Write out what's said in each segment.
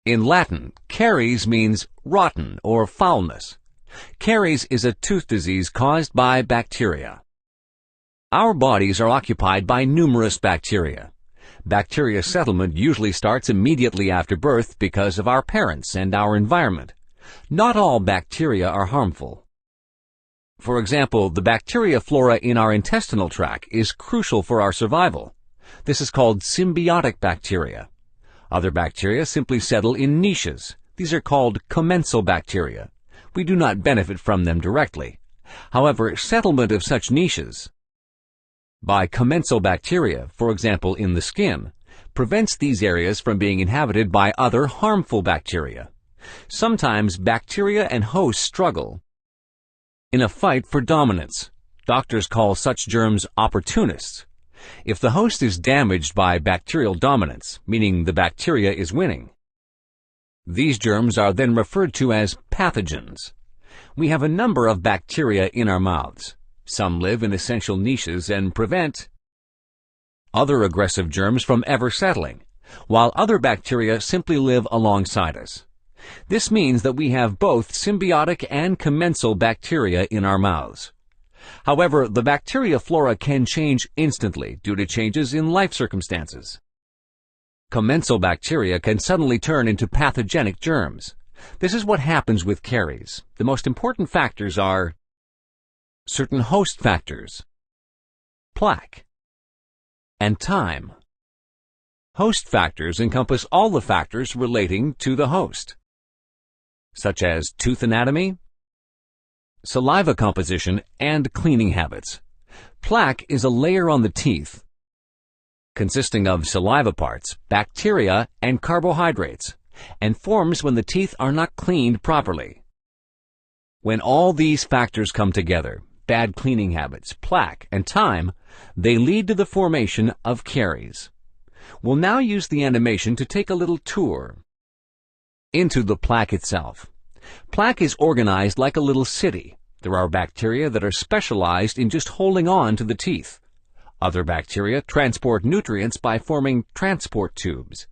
In Latin, caries means rotten or foulness. Caries is a tooth disease caused by bacteria. Our bodies are occupied by numerous bacteria. Bacteria settlement usually starts immediately after birth because of our parents and our environment. Not all bacteria are harmful. For example, the bacteria flora in our intestinal tract is crucial for our survival. This is called symbiotic bacteria. Other bacteria simply settle in niches. These are called commensal bacteria. We do not benefit from them directly. However, settlement of such niches by commensal bacteria, for example in the skin, prevents these areas from being inhabited by other harmful bacteria. Sometimes bacteria and hosts struggle in a fight for dominance. Doctors call such germs opportunists. If the host is damaged by bacterial dominance, meaning the bacteria is winning, these germs are then referred to as pathogens. We have a number of bacteria in our mouths. Some live in essential niches and prevent other aggressive germs from ever settling, while other bacteria simply live alongside us. This means that we have both symbiotic and commensal bacteria in our mouths. However, the bacteria flora can change instantly due to changes in life circumstances. Commensal bacteria can suddenly turn into pathogenic germs. This is what happens with caries. The most important factors are certain host factors, plaque, and time. Host factors encompass all the factors relating to the host, such as tooth anatomy, saliva composition, and cleaning habits. Plaque is a layer on the teeth consisting of saliva parts, bacteria, and carbohydrates, and forms when the teeth are not cleaned properly. When all these factors come together, bad cleaning habits, plaque, and time, they lead to the formation of caries. We'll now use the animation to take a little tour into the plaque itself. Plaque is organized like a little city. There are bacteria that are specialized in just holding on to the teeth. Other bacteria transport nutrients by forming transport tubes.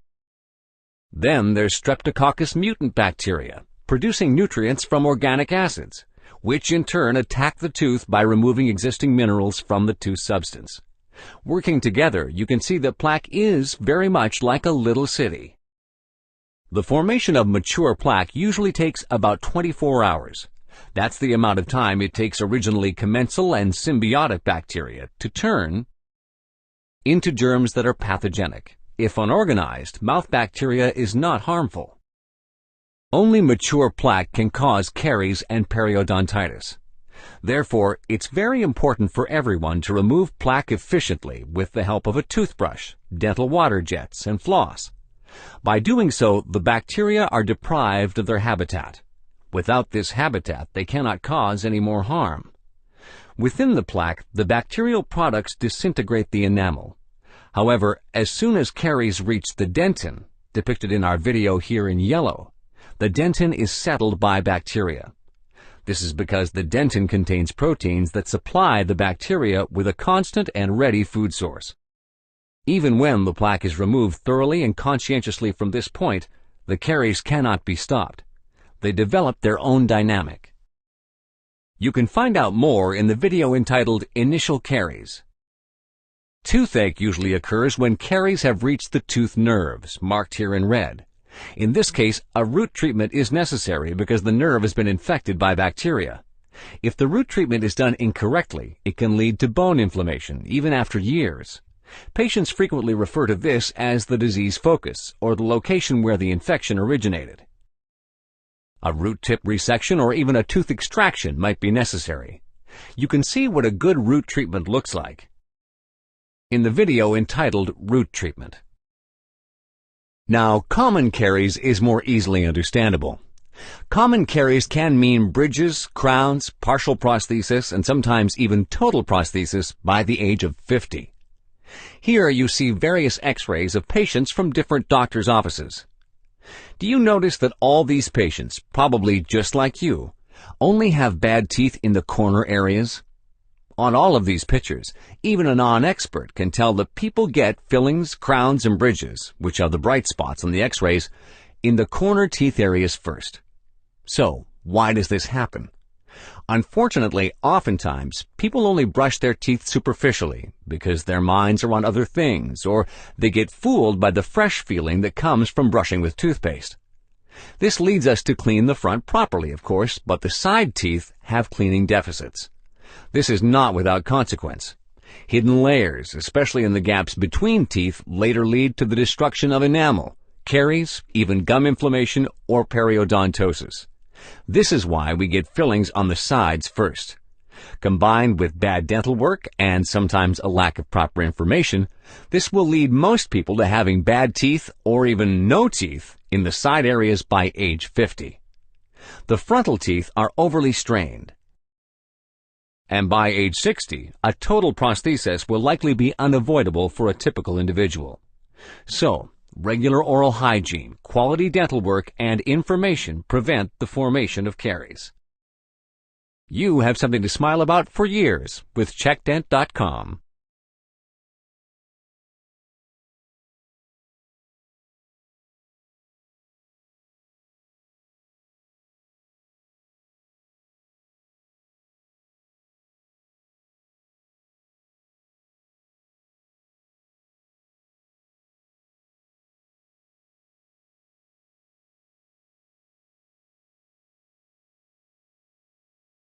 Then there's Streptococcus mutant bacteria, producing nutrients from organic acids, which in turn attack the tooth by removing existing minerals from the tooth substance. Working together, you can see that plaque is very much like a little city. The formation of mature plaque usually takes about 24 hours. That's the amount of time it takes originally commensal and symbiotic bacteria to turn into germs that are pathogenic. If unorganized, mouth bacteria is not harmful. Only mature plaque can cause caries and periodontitis. Therefore, it's very important for everyone to remove plaque efficiently with the help of a toothbrush, dental water jets, and floss. By doing so, the bacteria are deprived of their habitat. Without this habitat, they cannot cause any more harm. Within the plaque, the bacterial products disintegrate the enamel. However, as soon as caries reach the dentin, depicted in our video here in yellow, the dentin is settled by bacteria. This is because the dentin contains proteins that supply the bacteria with a constant and ready food source. Even when the plaque is removed thoroughly and conscientiously from this point, the caries cannot be stopped. They develop their own dynamic. You can find out more in the video entitled Initial Caries. Toothache usually occurs when caries have reached the tooth nerves, marked here in red. In this case, a root treatment is necessary because the nerve has been infected by bacteria. If the root treatment is done incorrectly, it can lead to bone inflammation, even after years. Patients frequently refer to this as the disease focus, or the location where the infection originated. A root tip resection or even a tooth extraction might be necessary. You can see what a good root treatment looks like in the video entitled Root Treatment. Now, common caries is more easily understandable. Common caries can mean bridges, crowns, partial prosthesis, and sometimes even total prosthesis by the age of 50. Here you see various x-rays of patients from different doctors' offices. Do you notice that all these patients, probably just like you, only have bad teeth in the corner areas? On all of these pictures, even a non-expert can tell that people get fillings, crowns, and bridges, which are the bright spots on the x-rays, in the corner teeth areas first. So, why does this happen? Unfortunately, oftentimes, people only brush their teeth superficially because their minds are on other things, or they get fooled by the fresh feeling that comes from brushing with toothpaste. This leads us to clean the front properly, of course, but the side teeth have cleaning deficits. This is not without consequence. Hidden layers, especially in the gaps between teeth, later lead to the destruction of enamel, caries, even gum inflammation, or periodontosis. This is why we get fillings on the sides first. Combined with bad dental work and sometimes a lack of proper information, this will lead most people to having bad teeth or even no teeth in the side areas by age 50. The frontal teeth are overly strained. And by age 60, a total prosthesis will likely be unavoidable for a typical individual. So, regular oral hygiene, quality dental work, and information prevent the formation of caries. You have something to smile about for years with CheckDent.com.